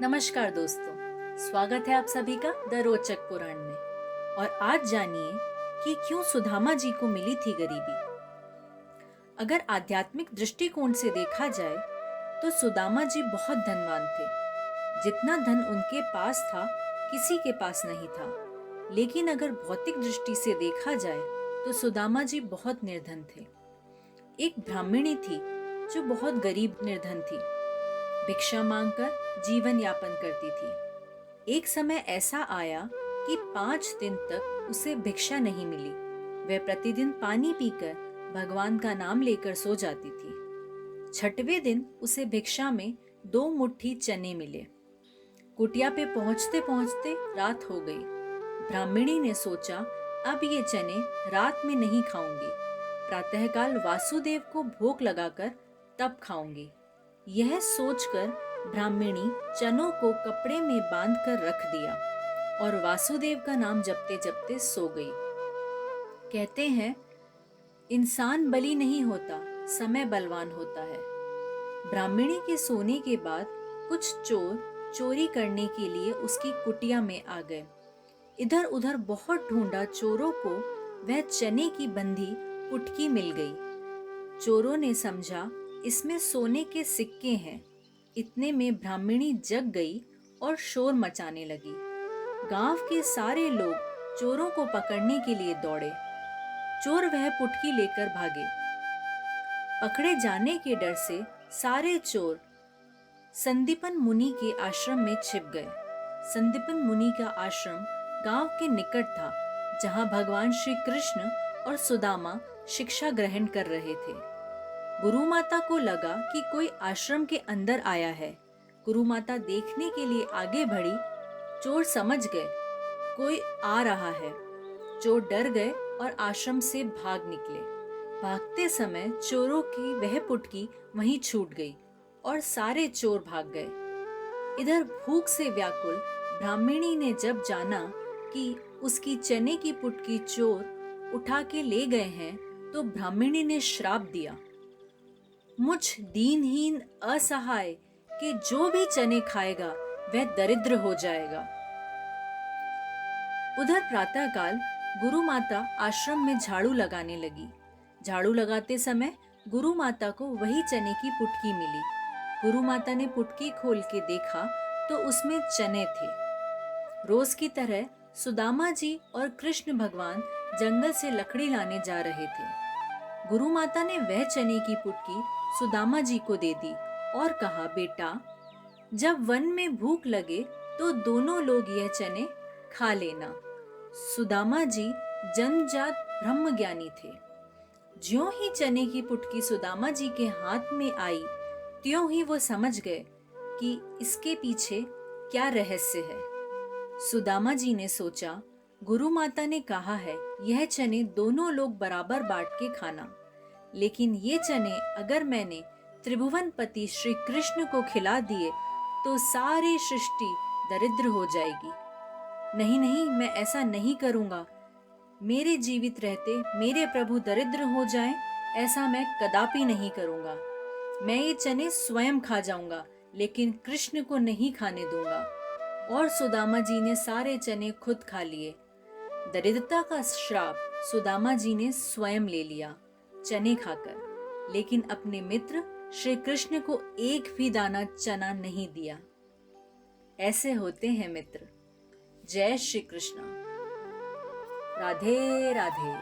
नमस्कार दोस्तों, स्वागत है आप सभी का द रोचक पुराण में। और आज जानिए कि क्यों सुदामा जी को मिली थी गरीबी। अगर आध्यात्मिक दृष्टिकोण से देखा जाए तो सुदामा जी बहुत धनवान थे। जितना धन उनके पास था किसी के पास नहीं था। लेकिन अगर भौतिक दृष्टि से देखा जाए तो सुदामा जी बहुत निर्धन थे। एक ब्राह्मणी थी जो बहुत गरीब निर्धन थी, भिक्षा मांगकर जीवन यापन करती थी। एक समय ऐसा आया कि 5 दिन तक उसे भिक्षा नहीं मिली। वह प्रतिदिन पानी पीकर भगवान का नाम लेकर सो जाती थी। 6वें दिन उसे भिक्षा में 2 मुट्ठी चने मिले। कुटिया पे पहुंचते पहुंचते रात हो गई। ब्राह्मणी ने सोचा, अब ये चने रात में नहीं खाऊंगी, प्रातःकाल वासुदेव को भोग लगाकर तब खाऊंगी। यह सोचकर ब्राह्मणी चनों को कपड़े में बांधकर रख दिया और वासुदेव का नाम जपते जपते सो गई। कहते हैं, इंसान बली नहीं होता, समय बलवान होता है। ब्राह्मणी के सोने के बाद कुछ चोर चोरी करने के लिए उसकी कुटिया में आ गए। इधर उधर बहुत ढूंढा, चोरों को वह चने की बंधी पुटकी मिल गई। चोरों ने समझा इसमें सोने के सिक्के हैं। इतने में ब्राह्मणी जग गई और शोर मचाने लगी। गांव के सारे लोग चोरों को पकड़ने के लिए दौड़े। चोर वह पुटकी लेकर भागे। पकड़े जाने के डर से सारे चोर संदीपन मुनि के आश्रम में छिप गए। संदीपन मुनि का आश्रम गांव के निकट था, जहां भगवान श्री कृष्ण और सुदामा शिक्षा ग्रहण कर रहे थे। गुरु माता को लगा कि कोई आश्रम के अंदर आया है। गुरु माता देखने के लिए आगे बढ़ी। चोर समझ गए कोई आ रहा है। चोर डर गए और आश्रम से भाग निकले। भागते समय चोरों की वह पुटकी वहीं छूट गई और सारे चोर भाग गए। इधर भूख से व्याकुल ब्राह्मणी ने जब जाना कि उसकी चने की पुटकी चोर उठा के ले गए हैं, तो ब्राह्मणी ने श्राप दिया, मुझ दीनहीन असहाय के जो भी चने खाएगा वह दरिद्र हो जाएगा। उधर प्रातःकाल गुरु माता आश्रम में झाड़ू लगाने लगी। झाड़ू लगाते समय गुरु माता को वही चने की पुटकी मिली। गुरु माता ने पुटकी खोल के देखा तो उसमें चने थे। रोज की तरह सुदामा जी और कृष्ण भगवान जंगल से लकड़ी लाने जा रहे थे। गुरु माता ने वह चने की पुटकी सुदामा जी को दे दी और कहा, बेटा, जब वन में भूख लगे तो दोनों लोग यह चने खा लेना। सुदामा जी जन्मजात ब्रह्मज्ञानी थे। ज्यों ही चने की पुटकी सुदामा जी के हाथ में आई, त्यों ही वो समझ गए कि इसके पीछे क्या रहस्य है। सुदामा जी ने सोचा, गुरु माता ने कहा है यह चने दोनों लोग बराबर बांट के खाना, लेकिन ये चने अगर मैंने त्रिभुवनपति श्री कृष्ण को खिला दिए तो सारी सृष्टि दरिद्र हो जाएगी। नहीं नहीं, मैं ऐसा नहीं करूंगा। मेरे जीवित रहते मेरे प्रभु दरिद्र हो जाएं, ऐसा मैं कदापि नहीं करूंगा। मैं ये चने स्वयं खा जाऊंगा, लेकिन कृष्ण को नहीं खाने दूंगा। और सुदामा जी ने सारे चने खुद खा लिए। दरिद्रता का श्राप सुदामा जी ने स्वयं ले लिया चने खाकर, लेकिन अपने मित्र श्री कृष्ण को एक भी दाना चना नहीं दिया। ऐसे होते हैं मित्र। जय श्री कृष्ण। राधे राधे।